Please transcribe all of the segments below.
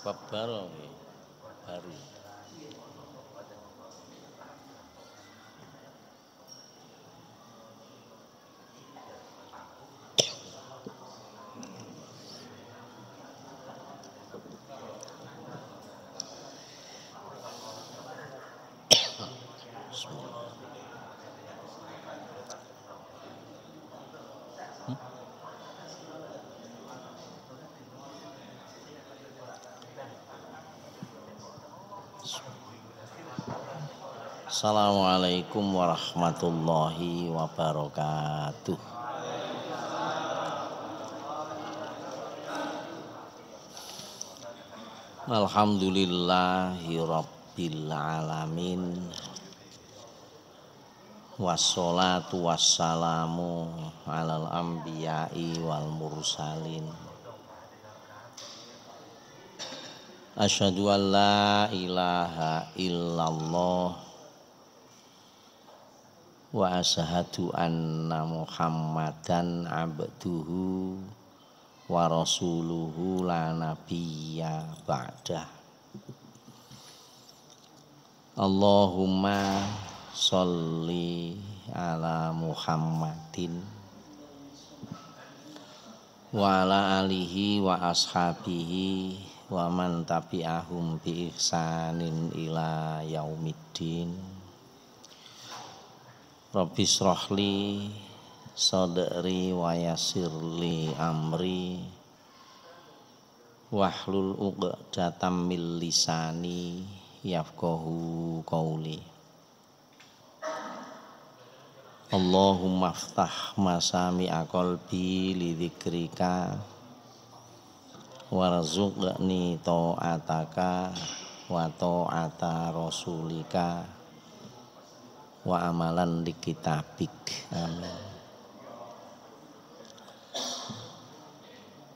Bab baru baru. Assalamualaikum warahmatullahi wabarakatuh. Alhamdulillahi rabbil alamin. Wassalatu wassalamu alal anbiya'i wal mursalin. Asyhadu an la ilaha illallah wa asyhadu anna Muhammadan abduhu wa rasuluhu la nabiyya ba'dah. Allahumma sholli ala Muhammadin wa ala alihi wa ashabihi wa man tabi'ahum bi ihsanin ila yaumiddin. Rabbi shrahli sadri wa yassirli amri wahlul 'uqdatam min lisani yafqahu qawli. Allahumma aftah masami'a qalbi li dzikrika warzuqni ta'ataka wa ta'ata rasulika wa amalan di kitabik. Amin.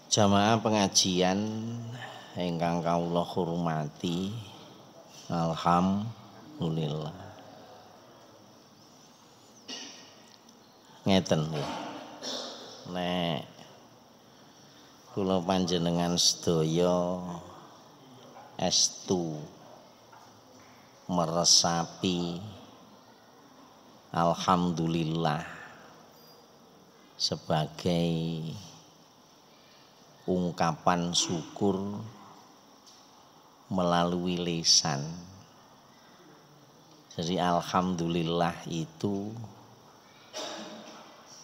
Jamaah pengajian ingkang kawula hormati, alhamdulillah. Ngeten nggih. Nek kula panjenengan sedaya estu meresapi alhamdulillah sebagai ungkapan syukur melalui lisan. Jadi alhamdulillah itu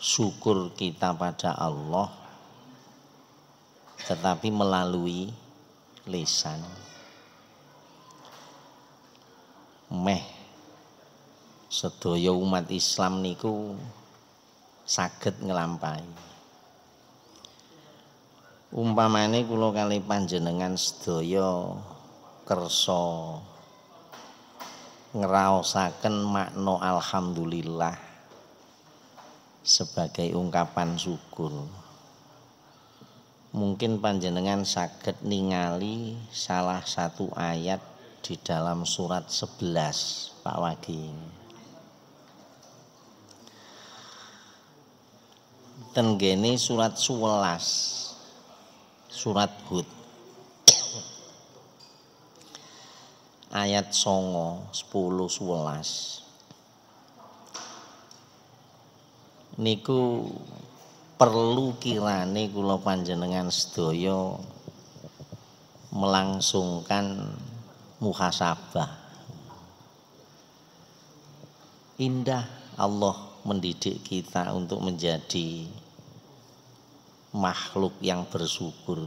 syukur kita pada Allah tetapi melalui lisan. Sedaya umat Islam niku saged nglampahi. Umpamane kula kali panjenengan sedaya kersa ngraosaken makna alhamdulillah sebagai ungkapan syukur. Mungkin panjenengan saged ningali salah satu ayat di dalam surat 11 Pak Wagi. Tenggene surat 11 surat Hud ayat 9, 10, 11 niku perlu kirane kula panjenengan sedaya melangsungkan muhasabah. Indah Allah mendidik kita untuk menjadi makhluk yang bersyukur.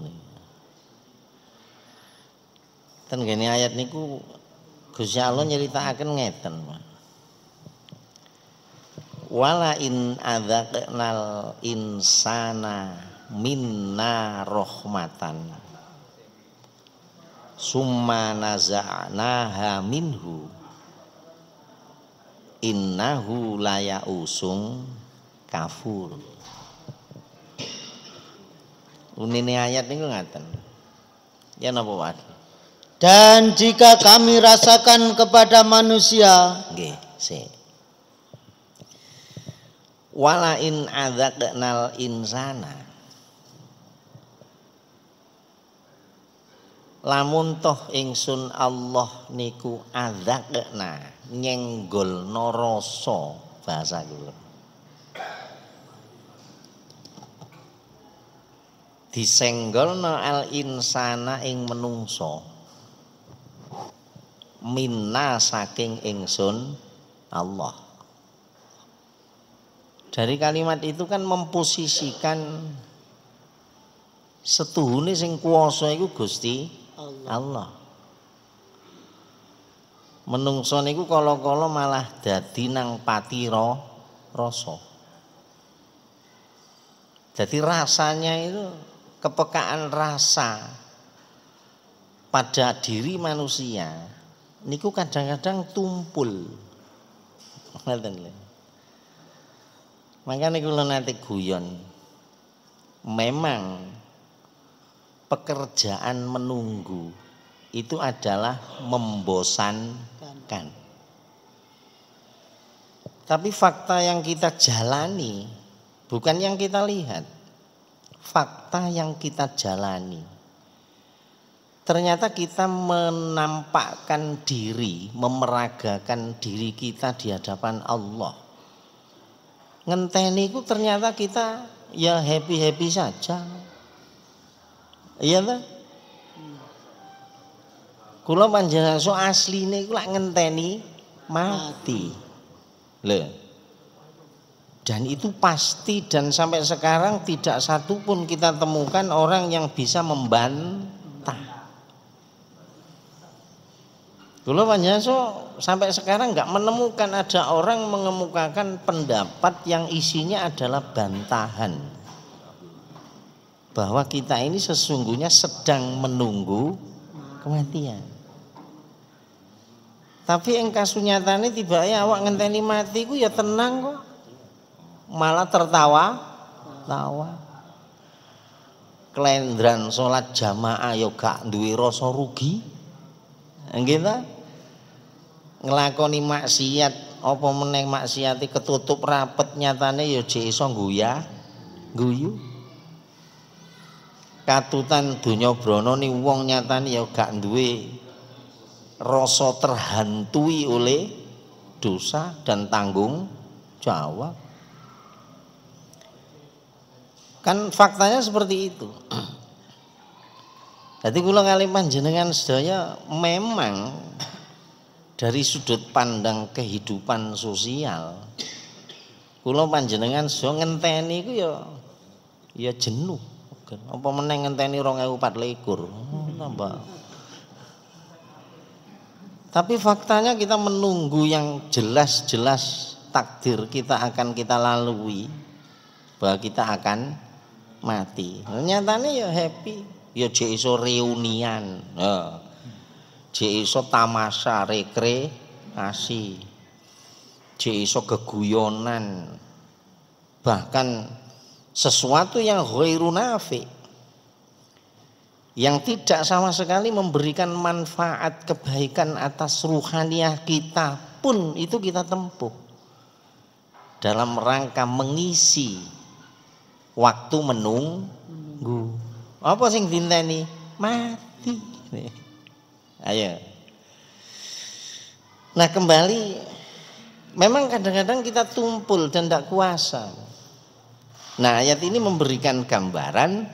Ten gene ayat niku Gusti Allah nyeritakaken ngeten. Wala in adzaqnal insana minna rahmatan summa naza'naha minhu innahu layausung kafur. Unine ayat niku ngaten. Ya napa wae? Dan jika kami rasakan kepada manusia, nggih, sik. Wala in adzaqnal insana lamun toh ingsun Allah niku adzakna nyenggolno rasa bahasa kula. Disenggolno al insana ing menungso minna saking ingsun Allah. Dari kalimat itu kan memposisikan setuhune sing kuwasa iku Gusti Allah. Menungso niku kala-kala malah dadi nang pati rasa. Jadi rasanya itu kepekaan rasa pada diri manusia niku kadang-kadang tumpul. Makanya kula nanti guyon. Memang pekerjaan menunggu itu adalah membosankan. Tapi fakta yang kita jalani bukan yang kita lihat. Fakta yang kita jalani. Ternyata kita menampakkan diri, memeragakan diri kita di hadapan Allah. Ngenteni itu ternyata kita ya happy-happy saja. Iya ta? Kula panjenengan so asline iku lak ngenteni mati. Lho. Dan itu pasti dan sampai sekarang tidak satu pun kita temukan orang yang bisa membantah. Kula panjenengan so sampai sekarang nggak menemukan ada orang mengemukakan pendapat yang isinya adalah bantahan. Bahwa kita ini sesungguhnya sedang menunggu kematian. Tapi engkau sunyatane tiba-tiba awak ngenteni mati ku ya tenang kok. Malah tawa. Klendran salat jamaah ya gak duwe rasa rugi. Nggih ta? Nglakoni maksiat apa meneh maksiate ketutup rapet nyatane ya jek iso guyu. Katutan donya brana ni wong nyatane ya gak duwe rasa terhantui oleh dosa dan tanggung jawab. Kan faktanya seperti itu. Jadi kula ngalih panjenengan sedaya memang dari sudut pandang kehidupan sosial kula panjenengan so ngenteni iku ya jenuh. Apa meneh ngenteni 2024 tambah. Tapi faktanya kita menunggu yang jelas-jelas takdir kita akan kita lalui bahwa kita akan mati. Nyatane ya happy, ya jek iso reunian. Jek iso tamasya rekreasi. Jek iso geguyonan. Bahkan sesuatu yang ghairu nafi, yang tidak sama sekali memberikan manfaat kebaikan atas ruhaniyah kita pun itu kita tempuh dalam rangka mengisi waktu menunggu. Apa sing dinteni? Mati. Ayo. Nah kembali, memang kadang-kadang kita tumpul dan tidak kuasa. Nah ayat ini memberikan gambaran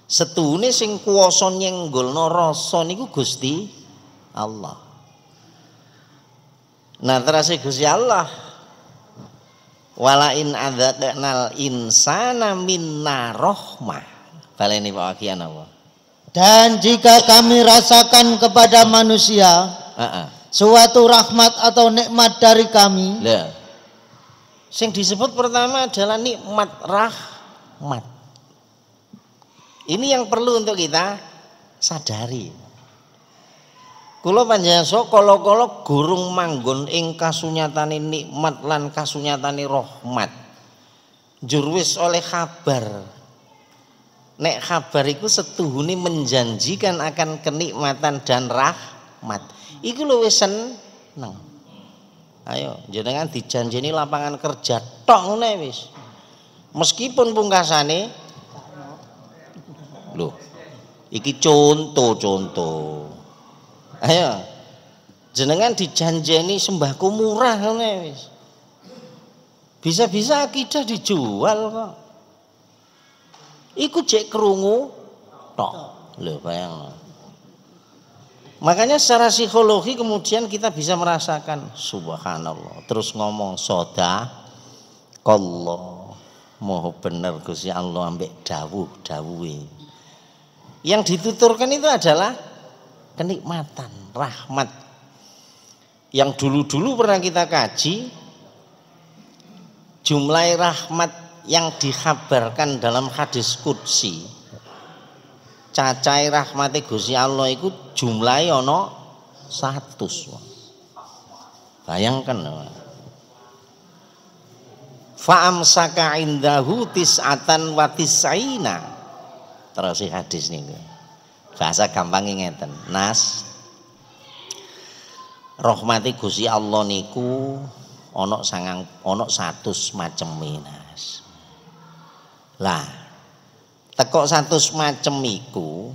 setuhune sing kuwasa nyenggolno rasa niku Gusti Allah. Nah terus Gusti Allah walain adzaqnal insana minna rahmah. Baleni Pak Wakian apa? Dan jika kami rasakan kepada manusia suatu rahmat atau nikmat dari kami. Lah. Sing disebut pertama adalah nikmat rahmat. Ini yang perlu untuk kita sadari. Kula panjenengan so kala-kala gurung manggon ing kasunyatane nikmat lan kasunyatane rahmat. Njur wis oleh kabar. Nek kabar iku setuhune menjanjikan akan kenikmatan dan rahmat. Iku lho wis seneng. Ayo, jenengan dijanjeni lapangan kerja tok ngene wis. Meskipun pungkasane lho, Iki contoh. Ayo. Jenengan dijanjeni sembako murah ngene wis. Bisa-bisa akidah dijual kok. Iku jek krungu tok. Lho bayang. Makanya secara psikologi kemudian kita bisa merasakan subhanallah. Terus ngomong sadaqallah. Moho bener Gusti Allah ambek dawuh-dawuhe. Yang dituturkan itu adalah kenikmatan, rahmat. Yang dulu-dulu pernah kita kaji, jumlah rahmat yang dikhabarkan dalam hadis qudsi, cacai rahmati Gusti Allah itu jumlahe ana 100. Bayangkan. Fa'amsaka indahu tis'atan wa tis'ina. Terus hadis niku. Bahasa gampang ngeten. Nas rahmati Gusti Allah niku ana 100 macem Nas. Lah teko 100 macem iku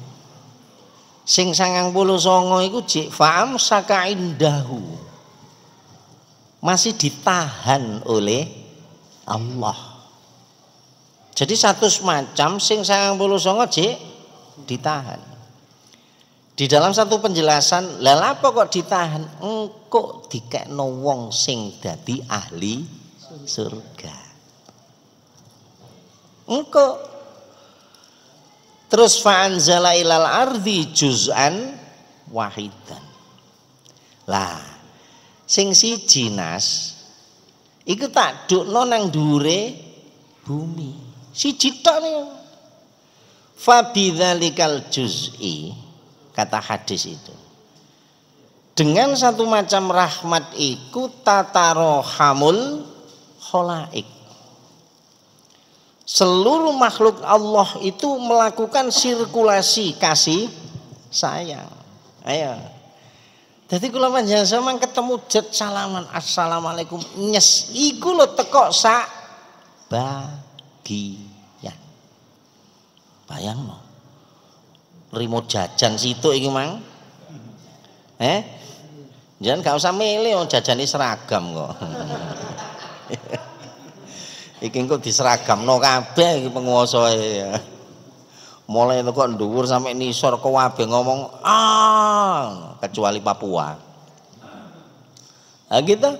sing 99 iku jek fa'amsaka indahu. Masih ditahan oleh Allah. Jadi 100 macam sing 99 jek ditahan. Di dalam satu penjelasan, lha apa kok ditahan? Engko dikekno wong sing dadi ahli surga. Engko terus fa'anzala ilal ardi juz'an wahidan. Lah sing siji Nas iku tak dukno nang dhuwure bumi. Siji tok niku. Fa bidzalikal juz'i, kata hadis itu. Dengan satu macam rahmat iku tatarohamul khalaik. Seluruh makhluk Allah itu melakukan sirkulasi kasih sayang. Ayo. Jadi kula panjenengan sampean ketemu jet salaman assalamualaikum nyes iku lho teko sak bagian. Bayangno. Rimo jajan situ iki mang. Jangan gak usah milih jajane seragam kok. Iki engko diseragamno kabeh iki penguasae. Mulai teko dhuwur sampai nisor kabeh ngomong kecuali Papua. Nah, gitu.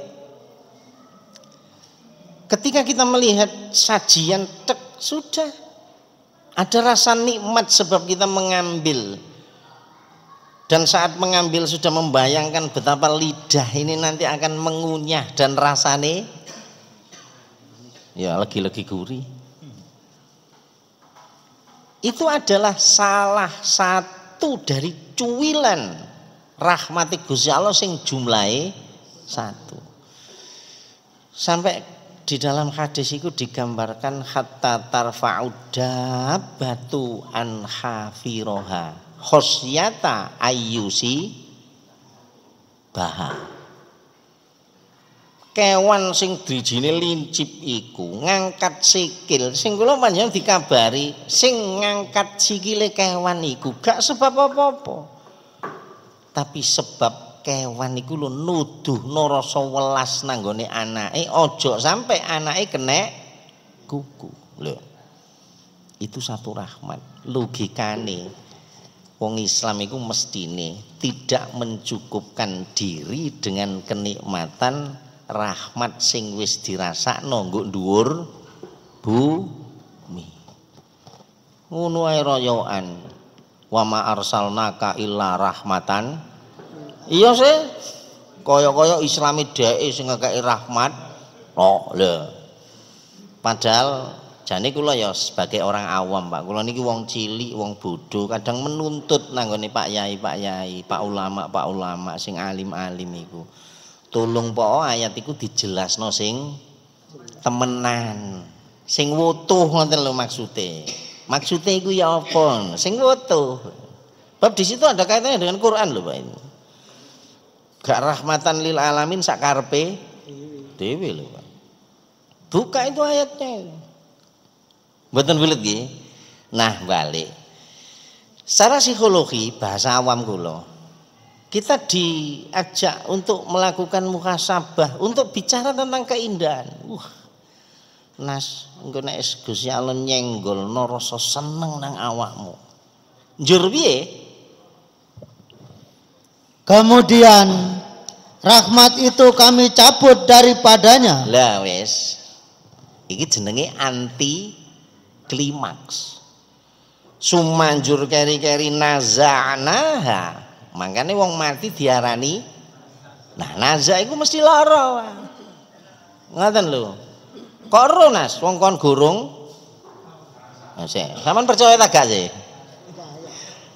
Ketika kita melihat sajian sudah ada rasa nikmat sebab kita mengambil. Dan saat mengambil sudah membayangkan betapa lidah ini nanti akan mengunyah dan rasane ya lagi-lagi gurih. Itu adalah salah satu dari cuwilan rahmati Gusti Allah sing jumlahe 1. Sampai di dalam hadis itu digambarkan hatta tarfa'udda batu an hafiroha khosyata ayyusi baha. Kewan sing drijine lincip iku ngangkat sikil, sing kula panjenengan dikabari sing ngangkat sikile kewan iku gak sebab apa-apa, tapi sebab kewan iku lho nuduhno rasa welas nanggone anake aja sampai anake kena kuku. Lho itu satu rahmat. Logikane wong Islam iku mestine tidak mencukupkan diri dengan kenikmatan rahmat sing wis dirasakno nggo dhuwur bumi. Ngono ae royoan. Wa ma arsalnaka illa rahmatan. Iya sih. Kaya-kaya Islami dheke sing ngekeki rahmat. Kok lho. Padahal jane kula ya sebagai orang awam, Pak. Kula niki wong cilik, wong bodho, kadang menuntut nanggone Pak Yai, Pak ulama sing alim-alim iku. Tolong po ayat iku dijelasno sing temenan, sing wutuh ngoten lho maksude. Maksude iku ya apa? Sing wutuh. Bab di situ ada kaitannya dengan Quran lho Pak ini. Gak rahmatan lil alamin sak karepe dhewe lho Pak. Buka itu ayatnya. Mboten wilet nggih. Nah, balik. Secara psikologi bahasa awam kula, kita diajak untuk melakukan muhasabah, untuk bicara tentang keindahan. Nas, engko nek Gusti Allah nyenggolno rasa seneng nang awakmu. Njur piye? Kemudian rahmat itu kami cabut daripadanya. Lah wis. Iki jenenge anti klimaks. Sumanjur keri-keri nazanaha. Makanya wong mati diarani naza iku mesti lara. Ngoten lho. Kok ero Nas wong kon gurung? Sampeyan percaya ta gak sih?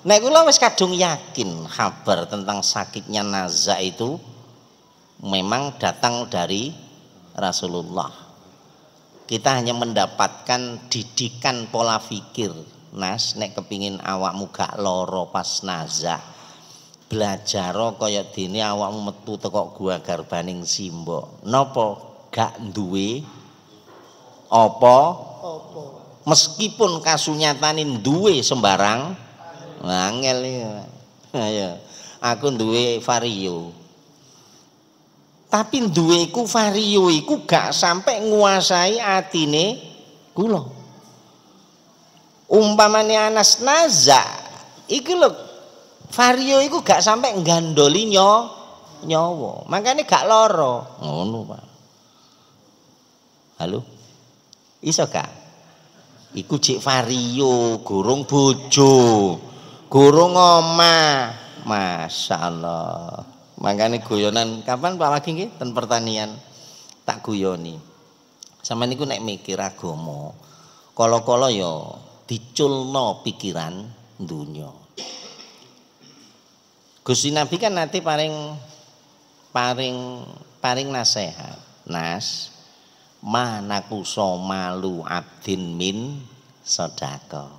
Nek kula wis kadung yakin kabar tentang sakitnya naza itu memang datang dari Rasulullah. Kita hanya mendapatkan didikan pola pikir. Nas, nek kepingin awakmu gak loro pas naza, belajar kaya dene awakmu metu teko gua garbaning Simbok. Napa gak duwe apa? Meskipun kasunyatane duwe sembarang angel iki. Ayo. Aku duwe vario. Tapi duwe iku vario iku gak sampai nguasai atine kula. Umpamane Anas naza iki lho vario iku gak sampai nggandoli nyawa. Makanya gak lara. Ngono, Pak. Halo. Iso gak? Iku cek vario, gurung bojo, gurung omah. Masya Allah. Makanya guyonan kapan Pak lagi nggih ten pertanian tak guyoni. Sampeyan niku nek mikir agama, kala-kala ya diculno pikiran dunya. Gusti Nabi kan nanti paring nasihat. Nas, manakuso malu abdin min sedekah.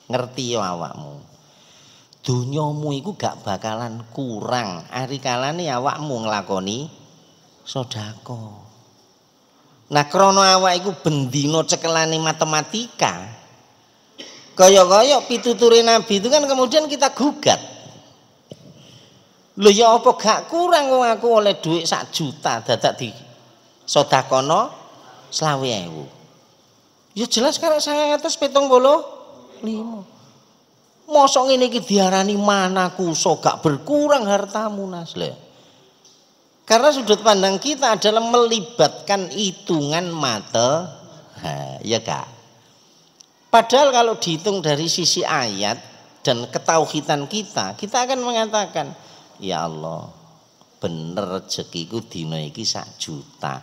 Ngerti ya awakmu. Dunyamu iku gak bakalan kurang ari kalane awakmu nglakoni sedekah. Nah krana awak iku bendina cekelane matematika, kaya-kaya pituture Nabi itu kan kemudian kita gugat. Lho ya apa gak kurang wong aku oleh duit 1 juta dadak di sedekahno 20.000. Ya jelas karek 975. Mosok ngene iki diarani manakuso gak berkurang hartamu Nas. Karena sudut pandang kita adalah melibatkan hitungan mata, ya kak. Padahal kalau dihitung dari sisi ayat dan ketauhidan kita akan mengatakan, ya Allah, bener rezekiku dina iki 1 juta.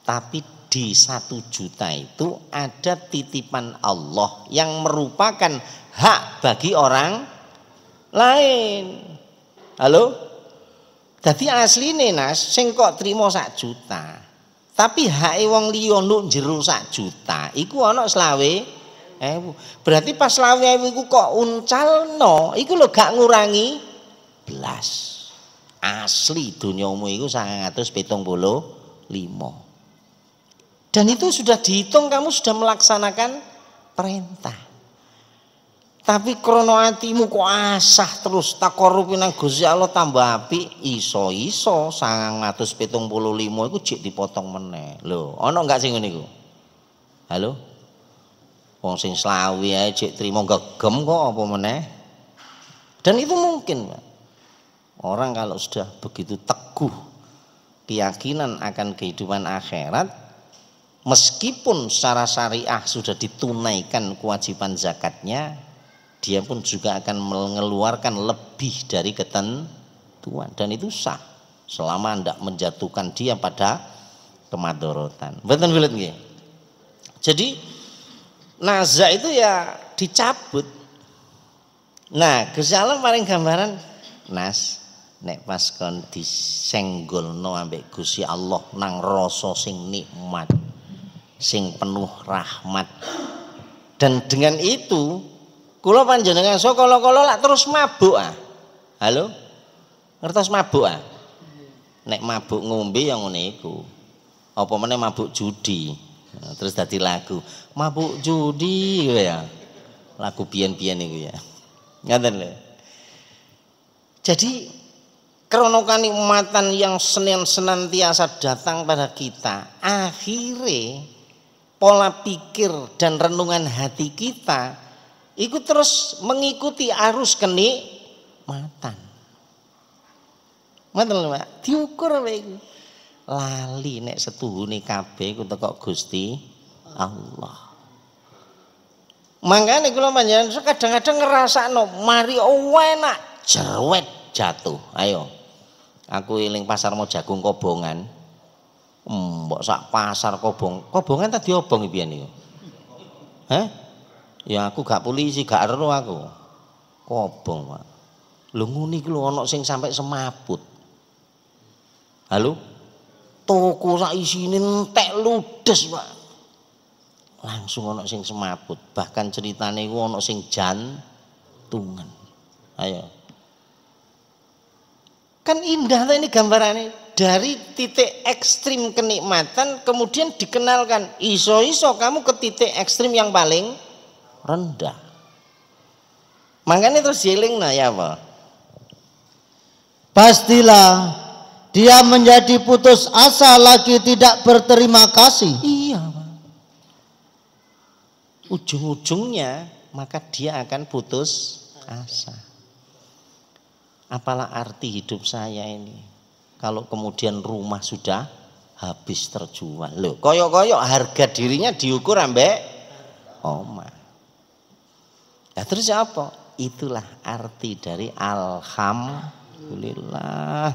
Tapi di 1 juta itu ada titipan Allah yang merupakan hak bagi orang lain. Halo? Jadi asline Nas sing kok trimo 1 juta. Tapi hak wong liya nduk jero 1 juta iku ana 20.000. Berarti pas 20.000 iku kok uncalno, iku lho gak ngurangi blas. Asli dunyamu iku 975. Dan itu sudah dihitung, kamu sudah melaksanakan perintah. Tapi krono atimu kok asah terus takorupi nang Gusti Allah tambah apik, iso-iso 975 iku jek dipotong meneh. Lho, ana enggak sing ngene iku? Halo? Wong sing 20 ae jek trimo gegem kok apa meneh? Dan itu mungkin, Pak. Orang kalau sudah begitu teguh keyakinan akan kehidupan akhirat, meskipun secara syariah sudah ditunaikan kewajiban zakatnya, dia pun juga akan mengeluarkan lebih dari ketentuan, dan itu sah selama tidak menjatuhkan dia pada kemadorotan. Betul nggih? Jadi naza itu ya dicabut. Nah, Gusti Allah paling gambaran, Nas, nek pas kon disenggolno ambek Gusti Allah nang rasa sing nikmat, sing penuh rahmat, dan dengan itu kula panjenengan so kala-kala lak terus mabuk ah. Halo? Ngertos mabuk ah? Nek mabuk ngombe yang ngene iku. Apa meneh mabuk judi. Terus dadi lagu. Mabuk judi ya. Lagu biyen-biyen iku ya. Ngaten lho. Jadi krana kanikmatan yang senantiasa datang pada kita, akhirnya pola pikir dan renungan hati kita itu terus mengikuti arus kenikmatan. Ngoten lho, Pak. Diukur wae. Lali nek setuhune kabeh ku teko Gusti Allah. Mangkane kula panjenengan kadang-kadang ngrasakno mari enak jerwet jatuh. Ayo. Aku eling pasar Mojagung Kobongan. Mbok sak pasar Kobongan tadi obong pian niku. Hah? Ya aku gak polisi, gak ero aku. Kobong, Pak. Lho ngene iki lho ana sing sampai semaput. Halo? Toko sak isine entek ludes, Pak. Langsung ana sing semaput, bahkan ceritane iku ana sing jantungan. Ayo. Kan indah ini gambarannya, dari titik ekstrim kenikmatan kemudian dikenalkan iso-iso kamu ke titik ekstrim yang paling rendah. Makanya terus jeling nah ya apa? Pastilah dia menjadi putus asa lagi tidak berterima kasih. Iya, Pak. Ujung-ujungnya maka dia akan putus asa. Apalah arti hidup saya ini kalau kemudian rumah sudah habis terjual. Loh, koyok-koyok harga dirinya diukur ambek omah. Nah, terus apa? Itulah arti dari alhamdulillah.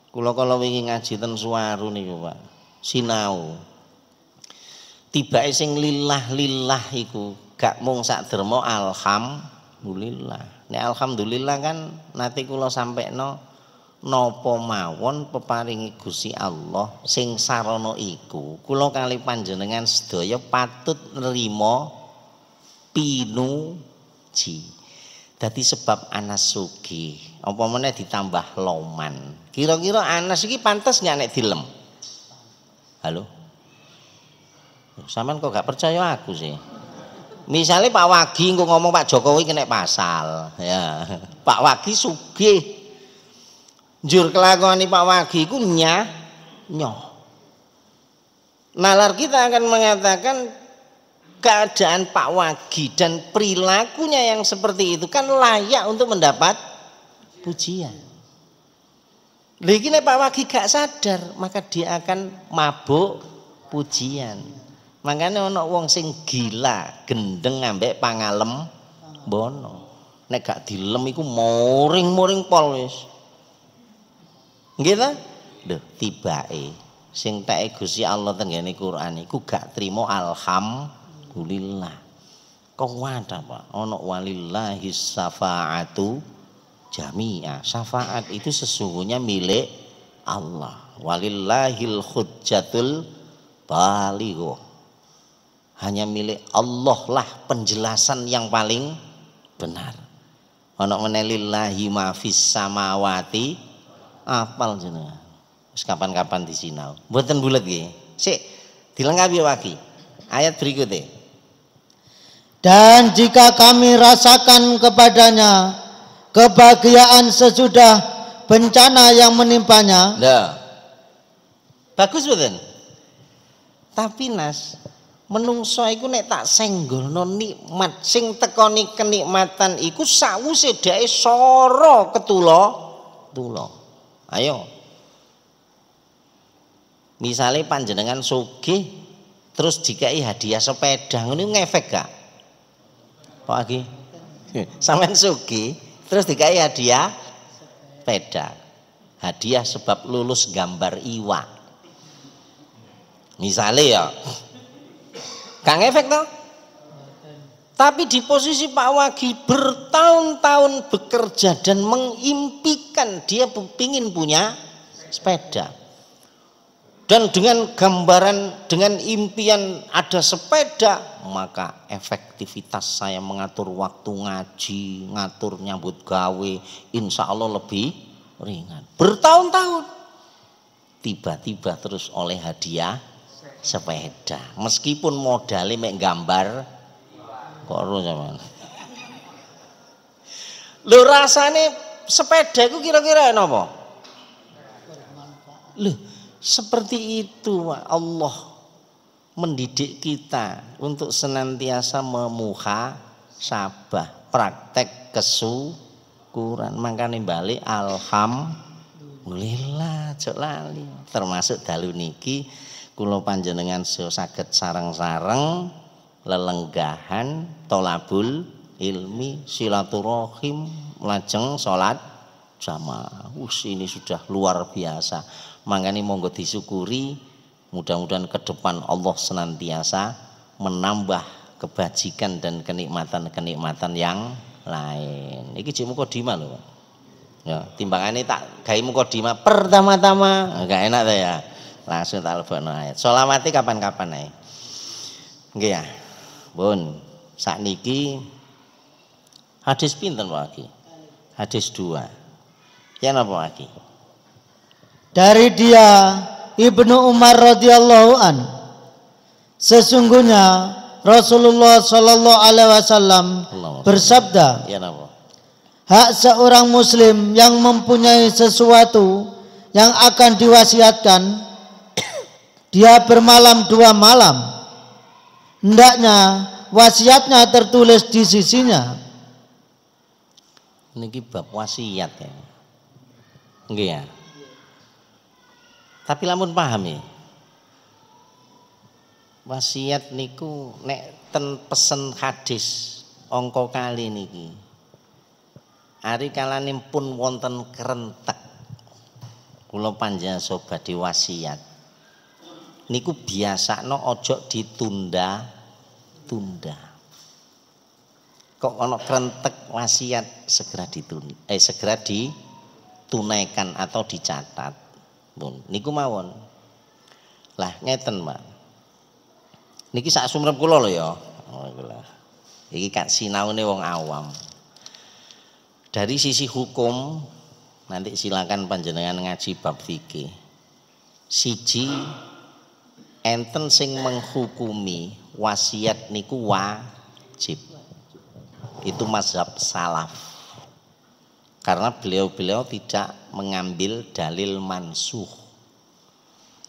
Kula kalau wingi ngaji ten Suwaru niku, Pak. Sinau. Tibake sing lillah iku gak mung sak derma alhamdulillah. Nek alhamdulillah kan nanti kula sampekno napa mawon peparingi Gusti Allah sing sarana iku kula kali panjenengan sedaya patut nrimo pinuji. Dadi sebab Anas sugih apa meneh ditambah loman. Kira-kira Anas iki pantes nggak nek dilem? Halo? Sampeyan kok gak percaya aku sih? Misalnya Pak Wagi engko ngomong Pak Jokowi kena pasal, ya. Pak Wagi sugih. Njur kelakuane Pak Wagi iku nyoh. Nalar kita akan mengatakan keadaan Pak Wagi dan perilakunya yang seperti itu kan layak untuk mendapat pujian. Lagi nek Pak Wagi gak sadar, maka dia akan mabuk pujian. Makanya ana wong sing gila, gendeng ambek pangalem bono. Nek gak dilem iku moring-moring pol wis. Nggih ta? Lho, tibake sing teke Gusti Allah tenggene Quran iku gak trimo alhamdulillah. Kuwat apa? Ana walillahi syafa'atu jami'a. Syafaat itu sesungguhnya milik Allah. Walillahil hujjatul balighah. Hanya milik Allah lah penjelasan yang paling benar. Ana menelillahi ma fis samawati apal jenengan. Wis kapan-kapan disinau. Mboten bulet nggih. Sik dilengkapi Wagi. Ayat berikutnya. Dan jika kami rasakan kepadanya kebahagiaan sesudah bencana yang menimpanya. Nah. Bagus mboten? Tapi Nas, menungso iku nek tak senggolno nikmat sing tekoni kenikmatan iku sawise dheke sora ketula. Ayo. Misale panjenengan sugih terus dikai hadiah sepeda, ngono ngefek gak? Pak Agi. Sampeyan sugih terus dikai hadiah sepeda. Hadiah sebab lulus gambar iwak. Misale ya Kang efek toh? Tapi di posisi Pak Wagi bertahun-tahun bekerja dan mengimpikan dia ingin punya sepeda. Dan dengan gambaran, dengan impian ada sepeda, maka efektivitas saya mengatur waktu ngaji, ngatur nyambut gawe, insya Allah lebih ringan. Bertahun-tahun, tiba-tiba terus oleh hadiah sepeda, meskipun modalnya mek gambar kok ro sampean. Lho rasane sepeda itu kira-kira napa? Loh, seperti itu Allah mendidik kita untuk senantiasa memuhasabah, praktek kesyukuran. Makane balik alhamdulillah aja lali. Termasuk dalu niki kula panjenengan saged sareng-sareng lelenggahan tolabul ilmi, silaturahim, lajeng salat jamaah. Ini sudah luar biasa. Makanya monggo disyukuri, mudah-mudahan ke depan Allah senantiasa menambah kebajikan dan kenikmatan-kenikmatan yang lain. Iki jek mukadimah lho. Ya, timbangane tak gawe mukadimah pertama-tama, enggak enak ta ya. Langsung tak lebokno ayat. Sholawati kapan-kapan ae. Nggih ya. Pun sakniki hadis pinten lagi? Hadis 2. Ya napa lagi? Dari dia Ibnu Umar radhiyallahu an, sesungguhnya Rasulullah sallallahu alaihi wasallam bersabda, ya napa? Hak seorang muslim yang mempunyai sesuatu yang akan diwasiatkan, dia bermalam 2 malam, hendaknya wasiatnya tertulis di sisinya. Niki bab wasiat ya. Nggih ya. Tapi lamun paham ya. Wasiat niku nek ten pesen hadis angka kali niki. Ari kalane pun wonten kerentek. Kula panjenengan sobat di wasiat. Niku biasakno ojo ditunda-tunda. Kok ana kerentek wasiat segera ditunaikan atau dicatat. Niku mawon. Lah ngeten, Mbak. Niki sak sumrep kula lho ya. Oh, iki kan sinaune wong awam. Dari sisi hukum nanti silakan panjenengan ngaji bab fikih. Siji enten sing menghukumi wasiat niku wajib. Itu mazhab salaf. Karena beliau-beliau tidak mengambil dalil mansuh.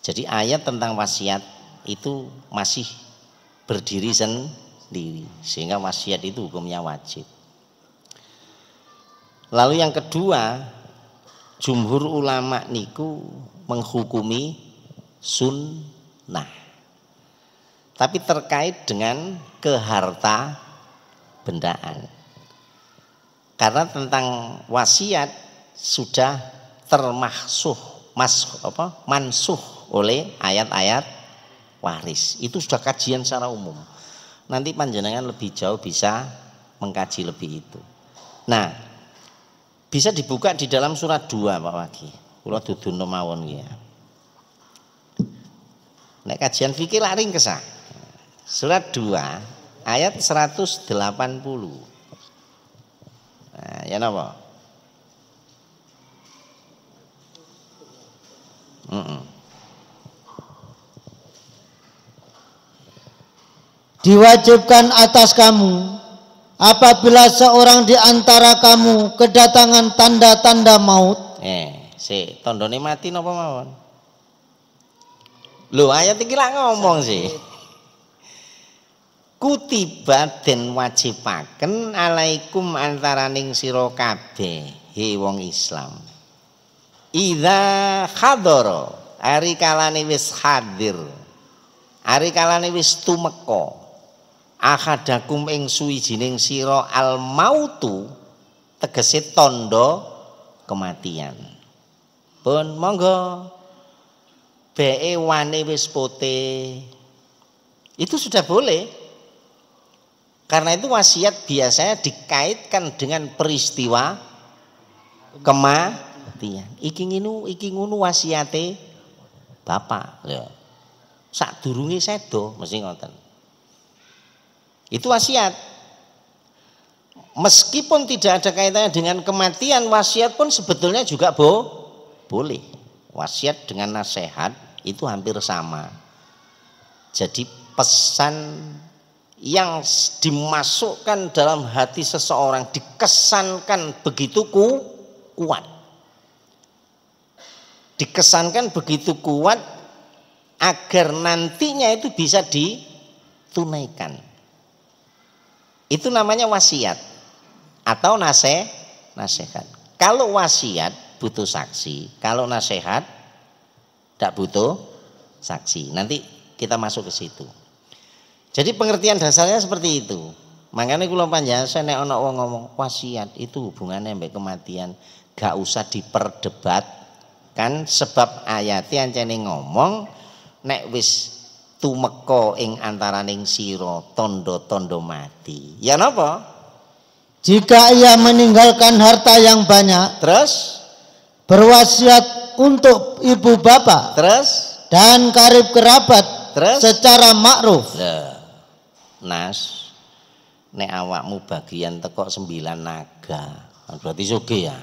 Jadi ayat tentang wasiat itu masih berdiri sendiri. Sehingga wasiat itu hukumnya wajib. Lalu yang kedua, jumhur ulama niku menghukumi sunnah. Tapi terkait dengan keharta bendaan. Karena tentang wasiat sudah mansuh oleh ayat-ayat waris. Itu sudah kajian secara umum. Nanti panjenengan lebih jauh bisa mengkaji lebih itu. Nah, bisa dibuka di dalam surat 2 Pak Wagi. Kula dudono mawon ya. Nek kajian fikih lak ringkes. Surat 2 ayat 180. Nah, ya napa? Diwajibkan atas kamu apabila seorang di antara kamu kedatangan tanda-tanda maut. Tandane mati napa mawon? Lho ayat iki lak ngomong sih. Kutiba den wajibaken alaikum antaraning sira kabeh he wong Islam. Idza hadara ari kalane wis hadir. Ari kalane wis tumeka. Ahadakum ing suwijining sira al mautu tegese tanda kematian. Pun monggo bee wane wis putih. Itu sudah boleh. Karena itu wasiat biasanya dikaitkan dengan peristiwa kematian. Iki ngunu wasiate bapak. Sadurunge sedo mesti ngoten. Itu wasiat. Meskipun tidak ada kaitannya dengan kematian, wasiat pun sebetulnya juga boleh. Wasiat dengan nasihat itu hampir sama. Jadi pesan yang dimasukkan dalam hati seseorang, dikesankan begitu kuat. Dikesankan begitu kuat agar nantinya itu bisa ditunaikan. Itu namanya wasiat atau nasihat. Kalau wasiat butuh saksi, kalau nasihat tidak butuh saksi. Nanti kita masuk ke situ. Jadi pengertian dasarnya seperti itu. Makanya kula panjenengan saya nek ana wong ngomong wasiat itu hubungannya mbek kematian, gak usah diperdebatkan sebab ayate ancene ngomong nek wis tumeka ing antaraning sira tondo-tondo mati. Ya napa? Jika ia meninggalkan harta yang banyak, terus berwasiat untuk ibu bapak, terus dan karib kerabat, terus secara makruf. Nas, nek awakmu bagian teko 9 naga, berarti sugih ya?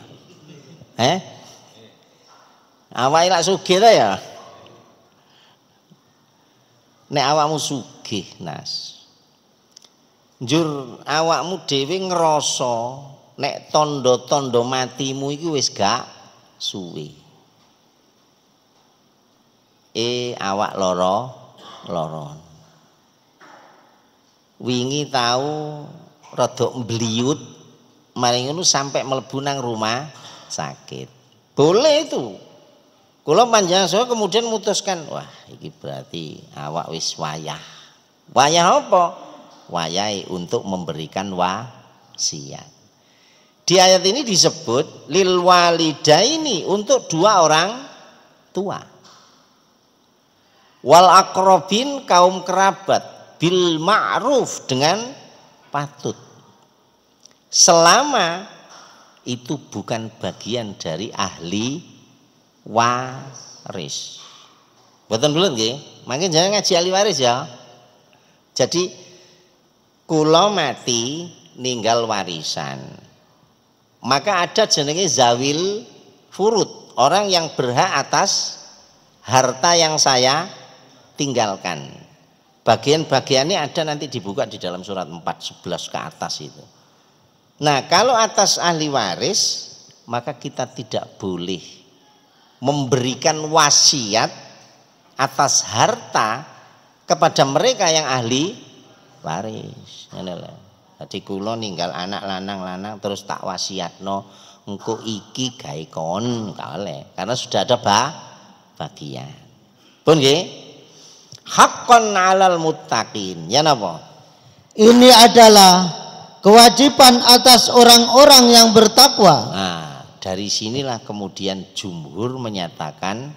Awake lak sugih ta ya? Nek awakmu sugih, Nas. Njur awakmu dhewe ngrasa nek tondo-tondo matimu iki wis gak suwe. Awak loron. Wingi tahu rada mbliyut, mari ngono sampai mlebu nang rumah sakit. Boleh itu. Kula panjenengan saya kemudian memutuskan, wah iki berarti awak wis wayah. Wayah apa? Wayahe untuk memberikan wasiat. Di ayat ini disebut lil walidaini, untuk 2 orang tua. Wal aqrabin, kaum kerabat, bil ma'ruf, dengan patut. Selama itu bukan bagian dari ahli waris. Mboten bulet nggih? Mangke jangan ngaji ahli waris ya. Jadi kula mati ninggal warisan. Maka ada jenenge zawil furud, orang yang berhak atas harta yang saya tinggalkan. Bagian-bagiannya ada nanti dibuka di dalam surat 4:11 ke atas itu. Nah, kalau atas ahli waris, maka kita tidak boleh memberikan wasiat atas harta kepada mereka yang ahli waris. Jadi kula ninggal anak lanang terus tak wasiatno engko iki gawe kon, oleh, karena sudah ada bagian. Pun nggih? Haqqan 'alal muttaqin. Ya napa? Ini adalah kewajiban atas orang-orang yang bertakwa. Nah, dari sinilah kemudian jumhur menyatakan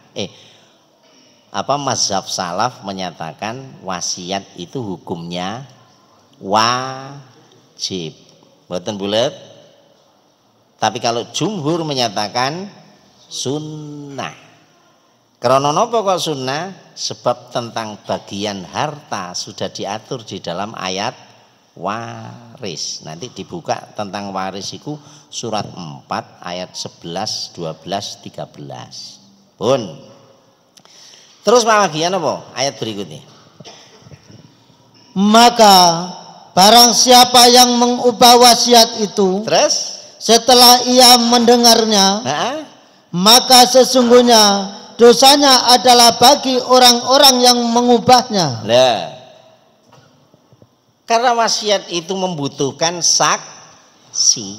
mazhab salaf menyatakan wasiat itu hukumnya wajib. Mboten bulet. Tapi kalau jumhur menyatakan sunnah. Karena napa kok sunnah? Sebab tentang bagian harta sudah diatur di dalam ayat waris. Nanti dibuka tentang waris itu surat 4 ayat 11, 12, 13. Pun. Terus bagian apa? Ayat berikutnya. Maka barang siapa yang mengubah wasiat itu, terus setelah ia mendengarnya, maka sesungguhnya dosanya adalah bagi orang-orang yang mengubahnya. Nah, karena wasiat itu membutuhkan saksi.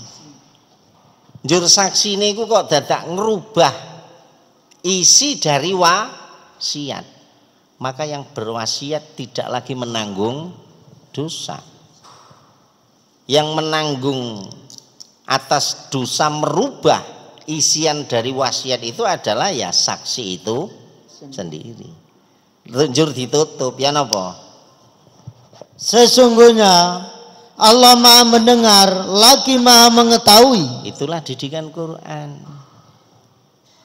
Njur saksi niku kok dadak ngerubah isi dari wasiat. Maka yang berwasiat tidak lagi menanggung dosa. Yang menanggung atas dosa merubah isian dari wasiat itu adalah ya saksi itu sendiri. Njur ditutup ya napa? Sesungguhnya Allah Maha mendengar lagi Maha mengetahui. Itulah didikan Quran.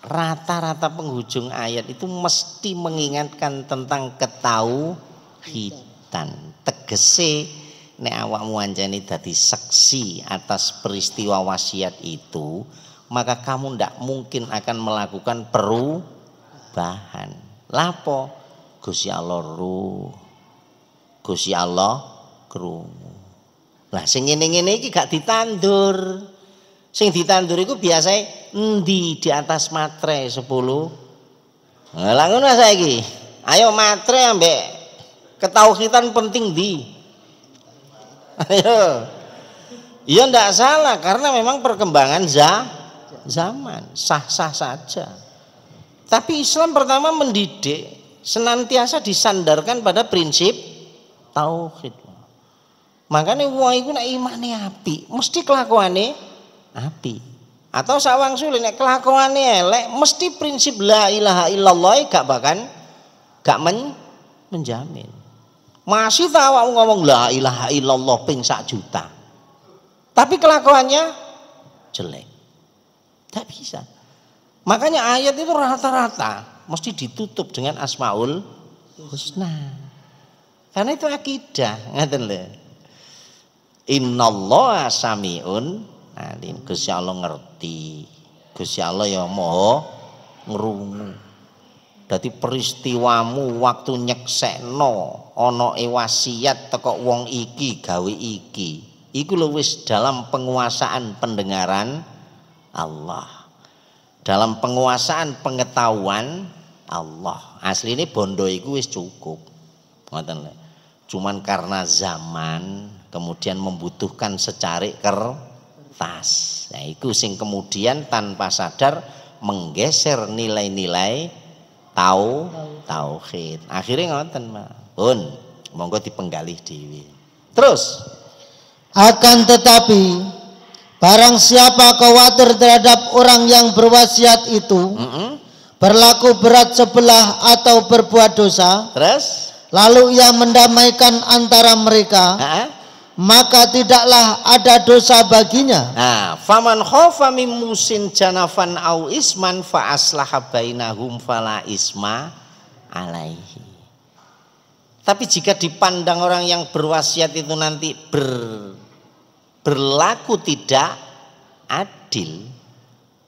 Rata-rata penghujung ayat itu mesti mengingatkan tentang ketauhidan. Tegese nek awakmu anjani dadi saksi atas peristiwa wasiat itu, maka kamu ndak mungkin akan melakukan perubahan. Lapo? Gusti Allah krungu. Lah sing ngene-ngene iki gak ditandur. Sing ditandur iku biasane endi di atas matre 10. Lah ngono saiki. Ayo matre ambek ketauhidan penting di. Ayo. Ya ndak salah karena memang perkembangan zaman sah-sah saja. Tapi Islam pertama mendidik senantiasa disandarkan pada prinsip tauhid. Makanya wong iku nek imane apik, mesti kelakuane apik. Atau sawang sulit nek kelakuane elek, mesti prinsip la ilaha illallah gak menjamin. Masih tahu awakmu ngomong la ilaha illallah ping 1 juta. Tapi kelakuannya jelek. Tak bisa. Makanya ayat itu rata-rata mesti ditutup dengan asmaul husna. Karena itu akidah, ngaten lho. Innallaha samiun alim. Gusti Allah ngerti. Gusti Allah ya maha ngrungu. Dadi peristiwamu waktu nyeksekno ana wasiat teko wong iki gawe iki. Iku lho wis dalam penguasaan pendengaran Allah. Dalam penguasaan pengetahuan Allah. Asline bondo iku wis cukup. Ngoten lho. Cuman karena zaman kemudian membutuhkan secarik kertas. Nah, itu sing kemudian tanpa sadar menggeser nilai-nilai tauhid. Akhirnya ngoten, Pak. Pun monggo dipenggalih dhewe. Terus akan tetapi barang siapa khawatir terhadap orang yang berwasiat itu berlaku berat sebelah atau berbuat dosa, terus lalu ia mendamaikan antara mereka, maka tidaklah ada dosa baginya. Nah, faman khofa mim musin janafan au isman fa aslaha bainahum fala isma alaihi. Tapi jika dipandang orang yang berwasiat itu nanti berlaku tidak adil,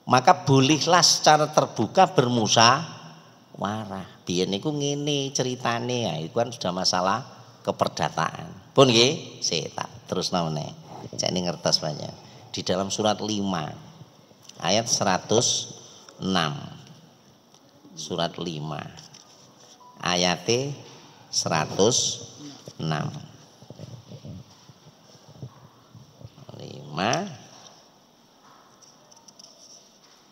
maka bolehlah secara terbuka bermusyawarah. Biyen niku ngene ceritane, ya itu kan sudah masalah keperdataan. Pun nggih, tak terus namanya. Cek ini ngertos banyak. Di dalam surat 5 ayat 106. Surat 5 ayat 106. 5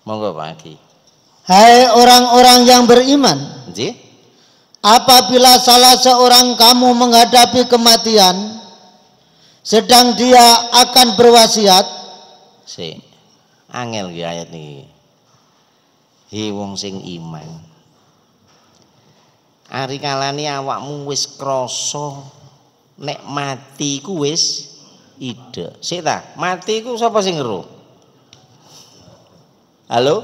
monggo pagi. Hai orang-orang yang beriman, Nggih. Apabila salah seorang kamu menghadapi kematian sedang dia akan berwasiat, angel nggih ayat niki. He wong sing iman. Ari kalane awakmu wis krasa nek mati ku wis ide. Sik ta, mati ku sapa sing ngeruh? Halo?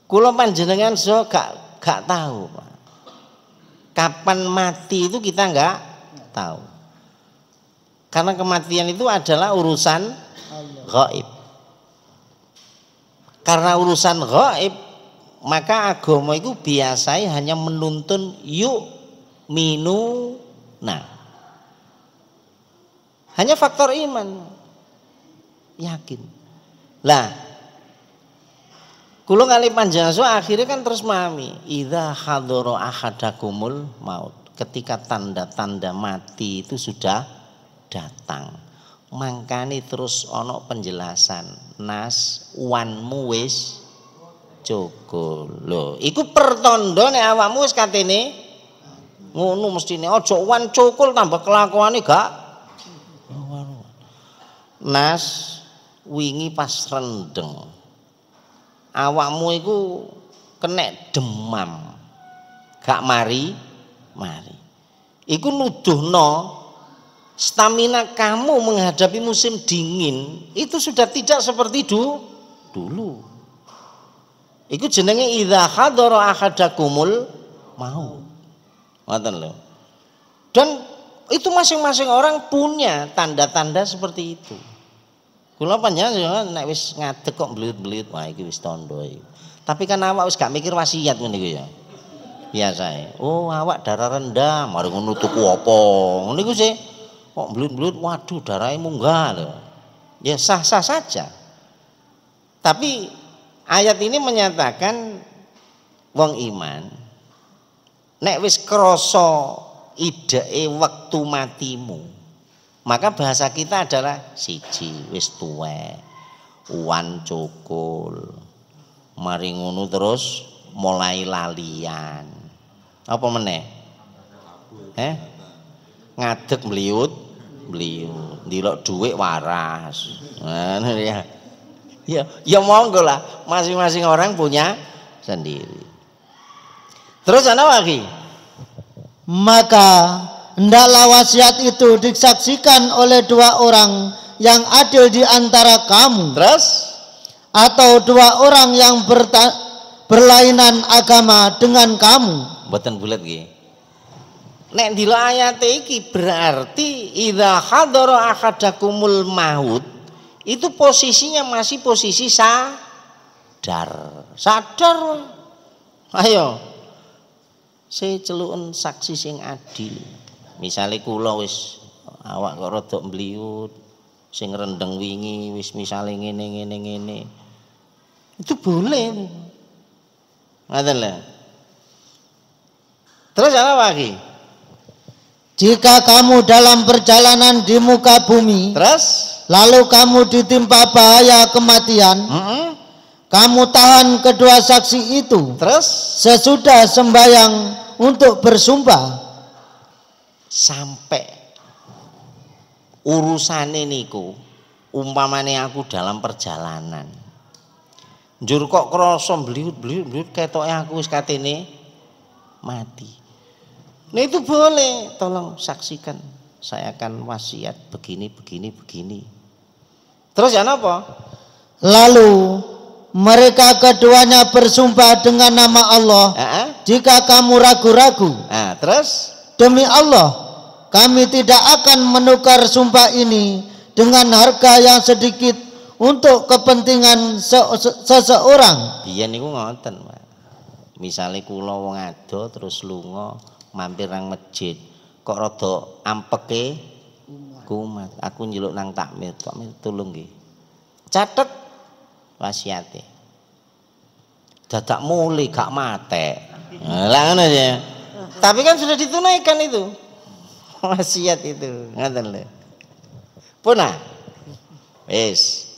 Kula panjenengan so gak tahu, Pak. Kapan mati itu kita nggak tahu. Karena kematian itu adalah urusan gaib. Karena urusan gaib, maka agama itu biasanya hanya menuntun nah. Hanya faktor iman. Yakin. Lah, kulo kali panjenengan akhirnya kan terus memahami idza hadara ahadakumul maut, ketika tanda-tanda mati itu sudah datang, mangkane terus ono penjelasan nas wanmu wis cukup lho. Iku pertanda nek awakmu wis katene ngono mestine aja wan cukul tambah kelakuane gak nas wingi pas rendeng awakmu iku kena demam gak mari iku nuduhno stamina kamu menghadapi musim dingin itu sudah tidak seperti dulu. Iku jenenge idza hadara ahadakumul maut. Ngoten lho. Dan itu masing-masing orang punya tanda-tanda seperti itu. Kula panjenengan nek wis ngadeg kok mblit-mblit, wah iki wis tandha iki. Tapi kan awak wis gak mikir wasiat ngene iku ya. biasa. Oh, awak darah rendah, mari ngono tuku apa? Ngono iku sih. Kok belut-belut, waduh darahnya munggah lho. Ya sah-sah saja. Tapi ayat ini menyatakan wong iman nek wis krasa ideke wektu matimu, maka bahasa kita adalah siji wis tuwek, uwan cukul, mari ngono terus mulai lalian. Apa meneh? Ngadeg mliut, ndelok dhuwit waras. Ngono ya. Ya monggo lah, masing-masing orang punya sendiri. Terus ana lagi. Maka hendaklah wasiat itu disaksikan oleh dua orang yang adil di antara kamu. Terus atau dua orang yang berlainan agama dengan kamu. Mboten bulet nggih. Nek ndelok ayat iki berarti idza hadara ahadakumul maut, itu posisinya masih posisi sadar. Ayo. Saya celuken saksi sing adil. Misale kula wis awak kok rada mbliut, sing rendeng wingi wis misale ngene. Itu boleh. Ngoten lho. Terus apa lagi? Jika kamu dalam perjalanan di muka bumi, terus lalu kamu ditimpa bahaya kematian, kamu tahan kedua saksi itu. Terus sesudah sembahyang untuk bersumpah. Sampai urusane niku umpamane aku dalam perjalanan. Njur kok krasa mbliut ketoke aku wis katene mati. Nah itu boleh, tolong saksikan. Saya akan wasiat begini. Terus ya apa? Lalu mereka keduanya bersumpah dengan nama Allah. Jika kamu ragu-ragu, terus demi Allah, kami tidak akan menukar sumpah ini dengan harga yang sedikit untuk kepentingan seseorang. Biyen niku ngoten, Pak. Misale kula wong ado terus lunga mampir nang masjid, kok rada ampeke kumat. Aku njeluk nang takmir, tolong nggih. Catet wasiate. Dadak muli gak mate. Lah ngono ya. Tapi kan sudah ditunaikan itu. Wasiat itu, ngoten lho. Punah. Wis.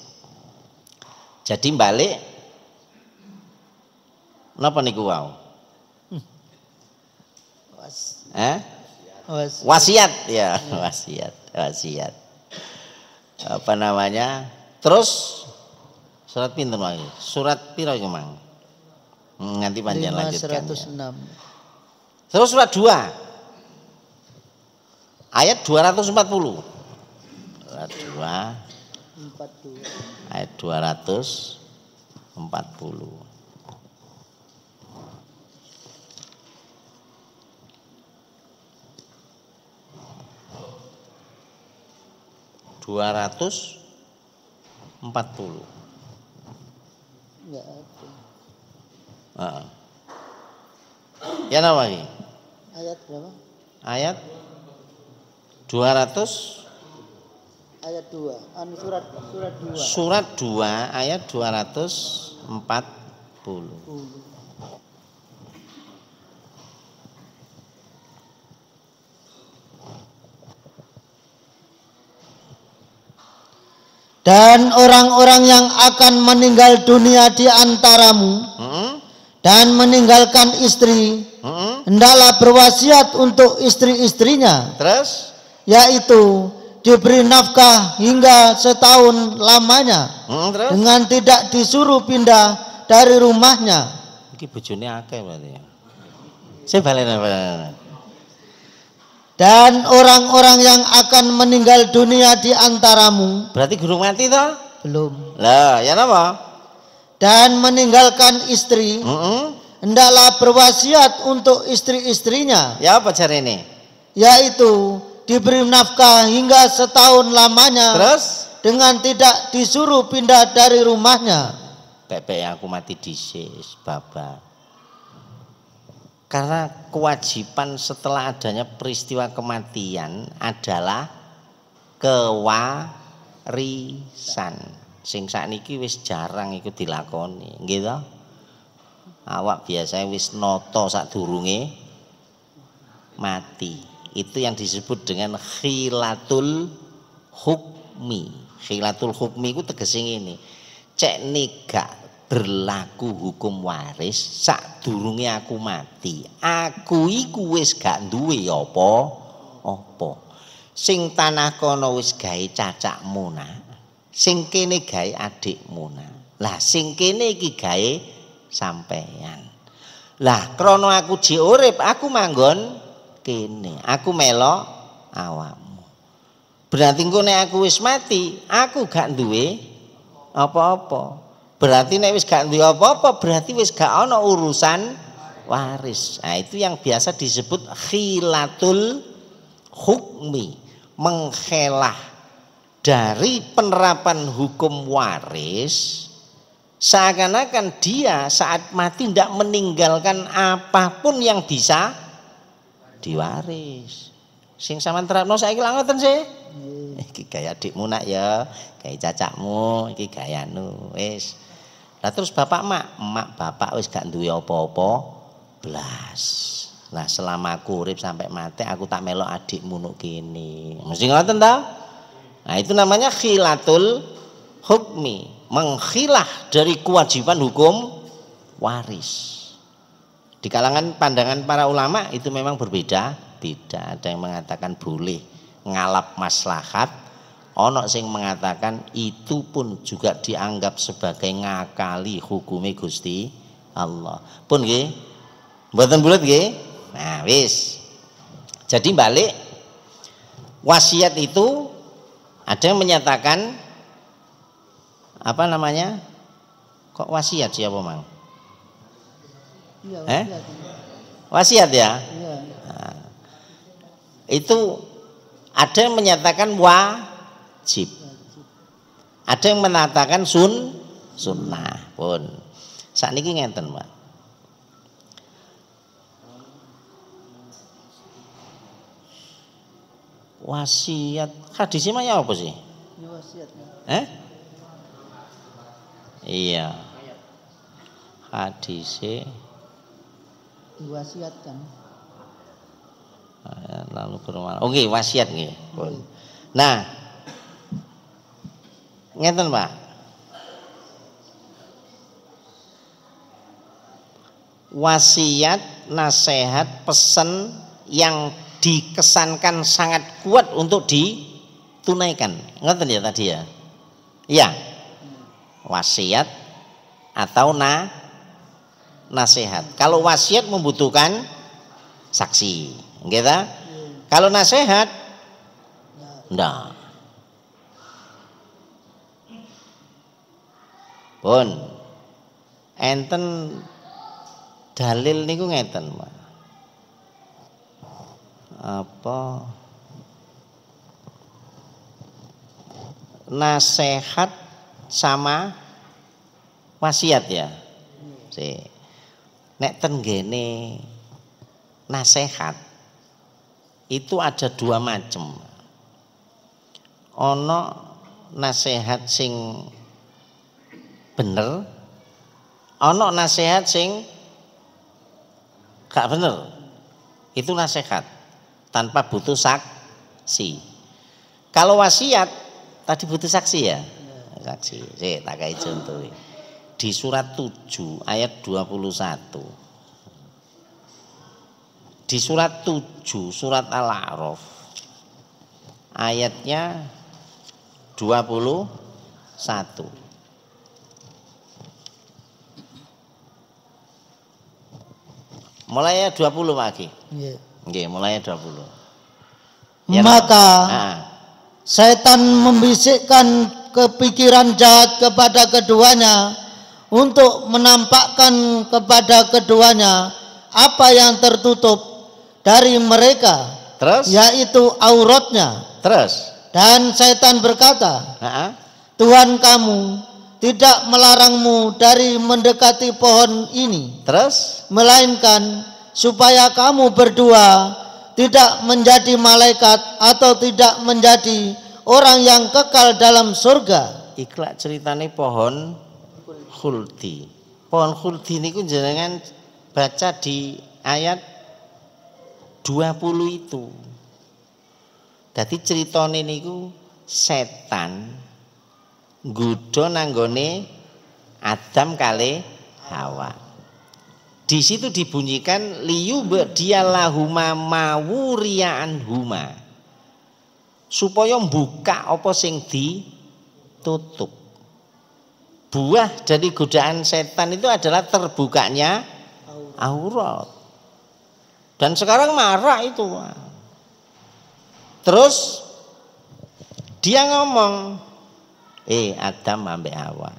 Jadi balik napa niku wau? Wasiat ya, wasiat. Apa namanya? Terus surat pinten wae? Surat pira iku, Mang? Nganti panjang lanjutkan. 506. Terus surat 2. Ayat 240. Surat 2. Ayat 240. 240. Enggak ada. Ya nama lagi? Ayat berapa? Ayat 200. Ayat 2. Surat 2. Surat 2 ayat 240. Dan orang-orang yang akan meninggal dunia di antaramu dan meninggalkan istri, hendaklah berwasiat untuk istri-istrinya. Terus? Yaitu diberi nafkah hingga setahun lamanya, dengan tidak disuruh pindah dari rumahnya. Iki bojone akeh berarti ya. Saya balen apa? Dan orang-orang yang akan meninggal dunia di antaramu. Berarti guru mati toh? Belum. Lah, ya napa? Dan meninggalkan istri, hendaklah berwasiat untuk istri-istrinya. Ya apa carane? Yaitu diberi nafkah hingga setahun lamanya. Terus? Dengan tidak disuruh pindah dari rumahnya. Pepe aku mati dhisik, babak. Karena kewajiban setelah adanya peristiwa kematian adalah kewarisan. Sing sakniki wis jarang iku dilakoni, nggih to? Awak biasanya wis noto sadurunge mati. Itu yang disebut dengan khilatul hukmi. Khilatul hukmi itu tegese ngene. Cek gak berlaku hukum waris sadurunge aku mati. Aku iku wis gak duwe apa-apa. Sing tanah kono wis gawe cacakmu nak. Sing kene gawe adikmu nak. Lah sing kene iki gawe sampeyan. Lah krana aku ji urip aku manggon kene. Aku melok awakmu. Berarti engko nek aku wis mati, aku gak duwe apa-apa. Berarti nek wis gak duwe apa-apa, berarti wis gak ana urusan waris. Nah, itu yang biasa disebut khilatul hukmi, menghelah dari penerapan hukum waris seakan-akan dia saat mati tidak meninggalkan apapun yang bisa diwaris. Sing sampean terapno saiki lha ngoten sih. Iki gaya adikmu nak ya, gaya cacakmu, iki gayanu wis. Lah terus bapak emak bapak wis gak duwe apa-apa blas. Nah selama aku urip sampai mati aku tak melok adikmu nuk kene. Mesti ngoten ta? Nah itu namanya khilatul hukmi, menghilah dari kewajiban hukum waris. Di kalangan pandangan para ulama itu memang berbeda-beda. Ada yang mengatakan boleh ngalap maslahat, ono sing mengatakan itu pun juga dianggap sebagai ngakali hukume Gusti Allah. Pun nggih, mboten bulet nggih. Nah, wis. Jadi balik wasiat itu ada yang menyatakan apa namanya? Kok wasiat siapa, Mang? Iya, wasiat ya? Iya. Nah, itu ada yang menyatakan wajib. Ada yang mengatakan sunnah pun. Sakniki ngenten, Pak. Wasiat hadisnya mah apa sih? Wasiat. Iya. Hadisnya diwasiatkan. Lalu bermalam. Oke, wasiat nggih. Nah, ngeten Pak. Wasiat, nasihat, pesan yang dikesankan sangat kuat untuk ditunaikan. Ngeten ya tadi ya? Iya. Wasiat atau nasihat. Kalau wasiat membutuhkan saksi, gitu. Kalau nasihat, enggak. Pun, enten dalil niku ngeten, Pak. Apa? Nasihat sama wasiat ya. Nek tenggene nasihat itu ada dua macam. Ono nasihat sing bener, ono nasihat sing gak bener. Itu nasihat tanpa butuh saksi. Kalau wasiat tadi butuh saksi ya? Saksi. Saya tak kayak contoh. Di surat 7 ayat 21. Di surat 7 surat Al-A'raf ayatnya 21. Mulai ayat 20 lagi. Nggih, mulai ayat 20. Ya, maka setan membisikkan kepikiran jahat kepada keduanya untuk menampakkan kepada keduanya apa yang tertutup dari mereka, terus yaitu auratnya. Terus dan setan berkata, Tuhan kamu tidak melarangmu dari mendekati pohon ini, terus melainkan supaya kamu berdua tidak menjadi malaikat atau tidak menjadi orang yang kekal dalam surga. Ikhlas ceritane pohon khuldi. Pohon khuldi niku jenengan baca di ayat 20 itu. Dadi ceritane niku setan nggodha nanggone Adam kali Hawa. Di situ dibunyikan liyubdiyallahuma mawuriyaan huma, supaya buka apa sing ditutup. Buah dari godaan setan itu adalah terbukanya aurat. Dan sekarang marah itu. Terus dia ngomong, Adam ambek Hawa,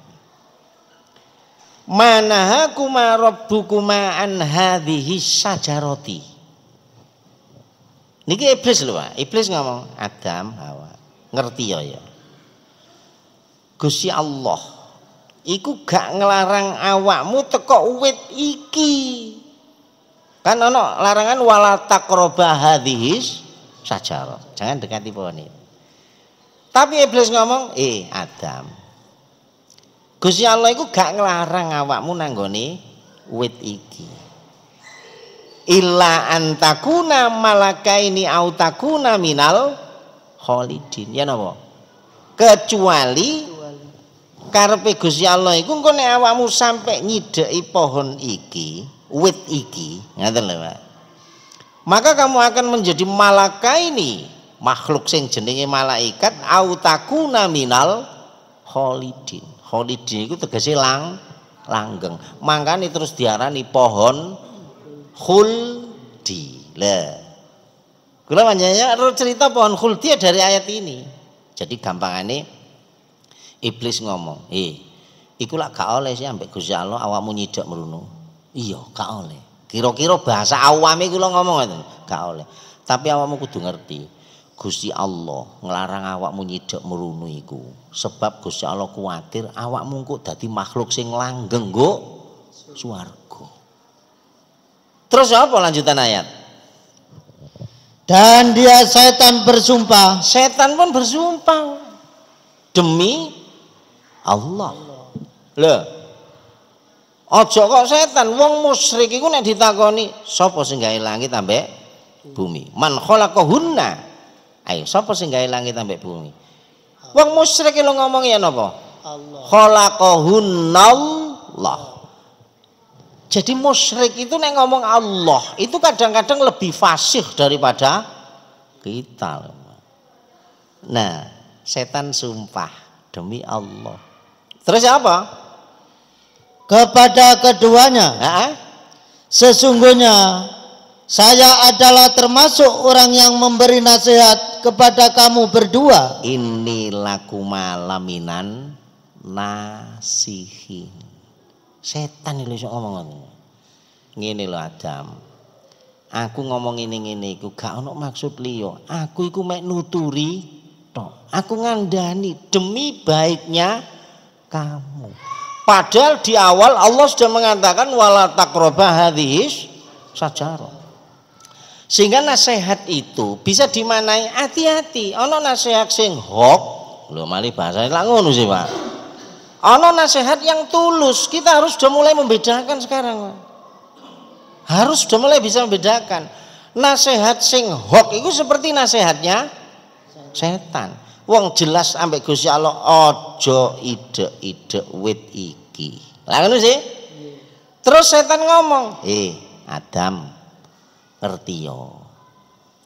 manahakuma rabbukuma an hadhihi syajarati. Niki iblis lho, Pak. Iblis ngomong, Adam, Hawa, ngerti ya. Gusti Allah iku gak ngelarang awakmu teko wit iki. Kan ana larangan wala taqraba hadhihi syajarah. Jangan dekati pohon ini. Tapi iblis ngomong, Adam, Gusti Allah iku gak ngelarang awakmu nanggone wit iki. Illa antakuna malakaini au takuna minal khalidin. Ya napa? Kecuali karepe Gusti Allah iku engko nek awakmu sampai nyideki pohon iki, wit iki, ngaten lho, Pak. Maka kamu akan menjadi malakaini, makhluk sing jenenge malaikat, au takuna minal khalidin. Khalidin itu tegese langgeng. Mangkane terus diarani pohon khuldi. Lah. Kula panjenengan cerita pohon khuldi dari ayat ini. Jadi gampangane iblis ngomong, iku lak gak oleh sih ambek Gusti Allah awakmu nyidok mrono. Iya, gak oleh. Kira-kira bahasa awame kula ngomong ngoten, gak oleh. Tapi awakmu kudu ngerti. Gusti Allah ngelarang awakmu nyidok mrono iku sebab Gusti Allah kuwatir awakmu kok dadi makhluk sing langgeng nggo swarga. Terus apa lanjutan ayat? Dan dia setan bersumpah. Setan pun bersumpah demi Allah. Lho. Aja kok setan, wong musyrik iku nek ditakoni sapa sing gawe langit ambek bumi? Man khalaqahunna. Ayo, sapa sing gawe langit ambek bumi? Wong musyrik lho ngomong ya napa? Allah. Khalaqahunnallah. Jadi musyrik itu nek ngomong Allah itu kadang-kadang lebih fasih daripada kita. Nah, setan sumpah demi Allah. Terus apa? Kepada keduanya, sesungguhnya saya adalah termasuk orang yang memberi nasihat kepada kamu berdua. Innilakuma laminan nasihin. Setan iki iso ngomong. Ngene lho Adam. Aku ngomong ngene iku gak ono maksud liya. Aku iku mek nuturi tok. Aku ngandani demi baiknya kamu. Padahal di awal Allah sudah mengatakan wala taqraba hadhis syajarah. Sehingga nasihat itu bisa dimanai hati-hati. Ono nasihat sing hok, lho mali bahasane lak ngono sih, Pak. Ono nasihat yang tulus. Kita harus sudah mulai membedakan sekarang, Pak. Harus sudah mulai bisa membedakan. Nasihat sing hok itu seperti nasihatnya setan. Wong jelas ambek Gusti Allah aja ide-ide wit iki. Lah ngono sih. Terus setan ngomong, Adam, ngerti yo.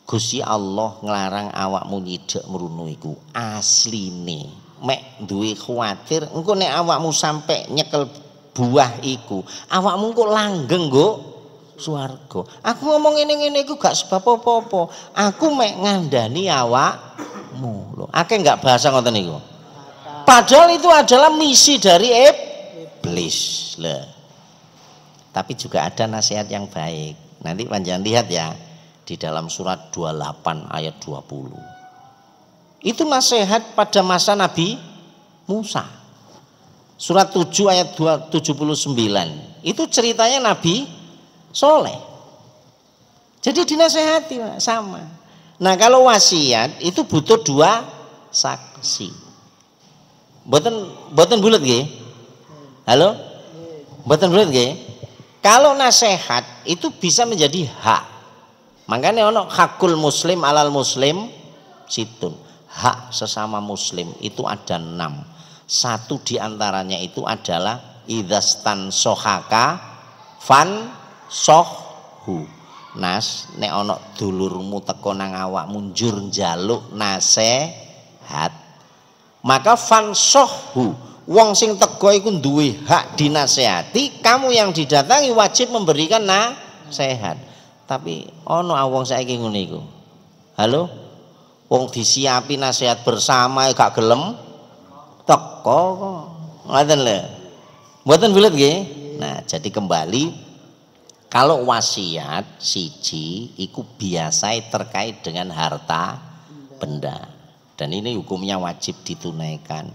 Gusti Allah nglarang awakmu nyidek mrono iku asline mek duwe kuwatir engko nek awakmu sampai nyekel buah iku, awakmu kok langgeng nggo swarga. Aku ngomong ngene-ngene iku gak sebab apa-apa. Aku mek ngandani awakmu. Lho, akeh enggak bahasa ngoten niku. Padahal itu adalah misi dari iblis. Lah. Tapi juga ada nasihat yang baik. Nanti panjang lihat ya di dalam surat 28 ayat 20. Itu nasihat pada masa Nabi Musa. Surat 7 ayat 79. Itu ceritanya Nabi Soleh. Jadi dinasehati sama. Nah kalau wasiat itu butuh 2 saksi. Boten bulat nggih? Halo? Boten bulat nggih? Kalau nasihat itu bisa menjadi hak. Makanya ono hakul muslim alal muslim situn. Hak sesama muslim itu ada 6. Satu diantaranya itu adalah idzastan sohaka fan sohhu. Nas nek ono dulurmu teko nang awakmu njur njaluk nasihat, maka fan sohhu, wong sing teko iku duwe hak dinasehati, kamu yang didatangi wajib memberikan nasihat. Tapi ono wong saiki ngene iku. Halo? Wong disiapi nasihat bersama gak gelem teko kok. Ngoten lho. Mboten bulet nggih. Nah, jadi kembali kalau wasiat siji iku biasa terkait dengan harta benda. Dan ini hukumnya wajib ditunaikan.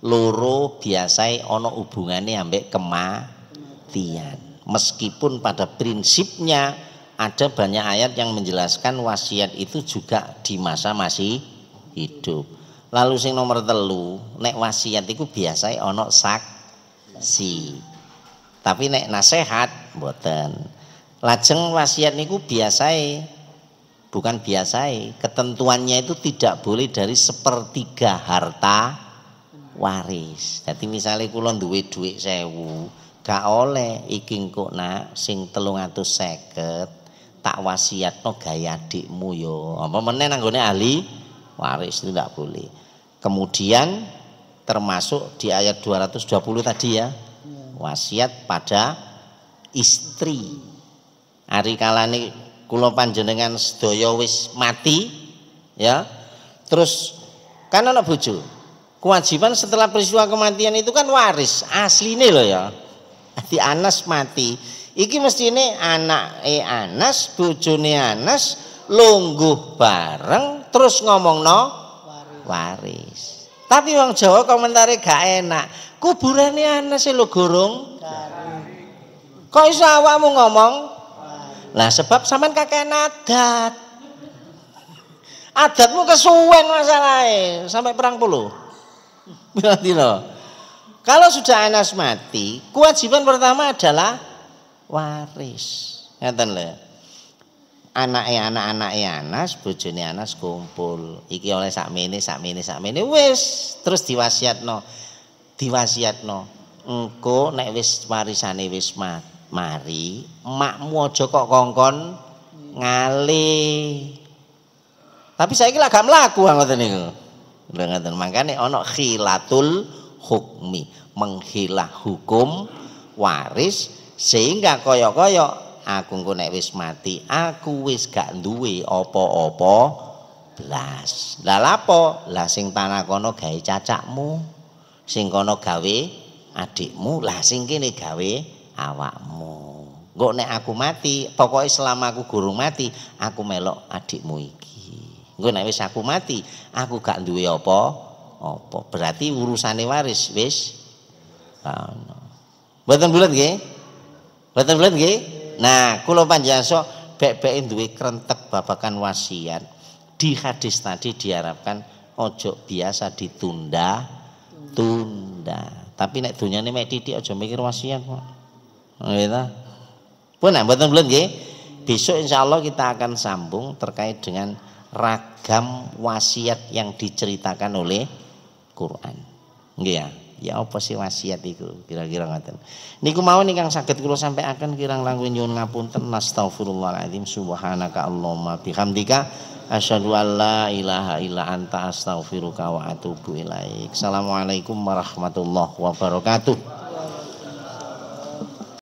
Loro biasa ono hubungannya ambek kematian. Meskipun pada prinsipnya ada banyak ayat yang menjelaskan wasiat itu juga di masa masih hidup. Lalu sing nomor 3, nek wasiat itu biasa ono saksi. Tapi nek nasihat mboten. Lajeng wasiat niku biasa, bukan biasa, ketentuannya itu tidak boleh dari 1/3 harta waris. Jadi misalnya kula duwe dhuwit 1000, gak oleh iki engko nak sing 350 tak wasiatno gawe adikmu yo. Apa meneh nanggone ahli waris, itu tidak boleh. Kemudian termasuk di ayat 220 tadi ya, wasiat pada istri. Ari kalane kula panjenengan sedaya wis mati ya. Terus kan ana bojo. Kewajiban setelah peristiwa kematian itu kan waris asline loh ya. Di Anas mati. Iki mestine anake Anas, bojone Anas lungguh bareng terus ngomongno waris. Tapi wong Jawa komentare gak enak. Kuburane Anas lho gorong. Kok iso awakmu ngomong? Lah sebab sampean kakean adat. Adatmu kesuwen masalahnya sampai perang puluh. Kalau sudah Anas mati, kewajiban pertama adalah waris. Ngeten lho. Anak-anake Anas, bojone Anas kumpul. Iki oleh sakmene wis terus diwasiatno. Engko nek wis warisane wis mari, makmu aja kok kongkon ngalih. Tapi saiki lak gak mlaku ngoten niku. Lha ngoten. Mangkane ana khilatul hukmi, menghilah hukum waris sehingga kaya-kaya aku engko nek wis mati, aku wis gak duwe apa-apa blas. Lah lapo? Lah sing tanah kono gawe cacakmu, sing kono gawe adikmu, lah sing kene gawe awakmu. Engko nek aku mati, pokoknya selama aku gurung mati, aku melok adikmu iki. Engko nek wis aku mati, aku gak duwe apa-apa. Berarti urusane waris wis ana. Mboten bulet nggih? Mboten bulet nggih? Nah, kula panjenengan sok bek-beke duwe krentek babakan wasiat. Di hadis tadi diharapkan ojo biasa ditunda. Tapi nek dunyane mek titik aja mikir wasiat kok. Nggih. Pun mboten bulet nggih. Besok insyaallah kita akan sambung terkait dengan ragam wasiat yang diceritakan oleh Quran. Nggih ya. Ya apa sih wasiat itu kira-kira ngoten. Niku mawon ingkang saged kula sampaikan kirang langkung nyuwun ngapunten. Astaghfirullahaladzim, subhanaka Allahumma bihamdika asyhadu an la ilaha illa anta astaghfiruka wa atubu ilaik. Assalamualaikum warahmatullahi wabarakatuh.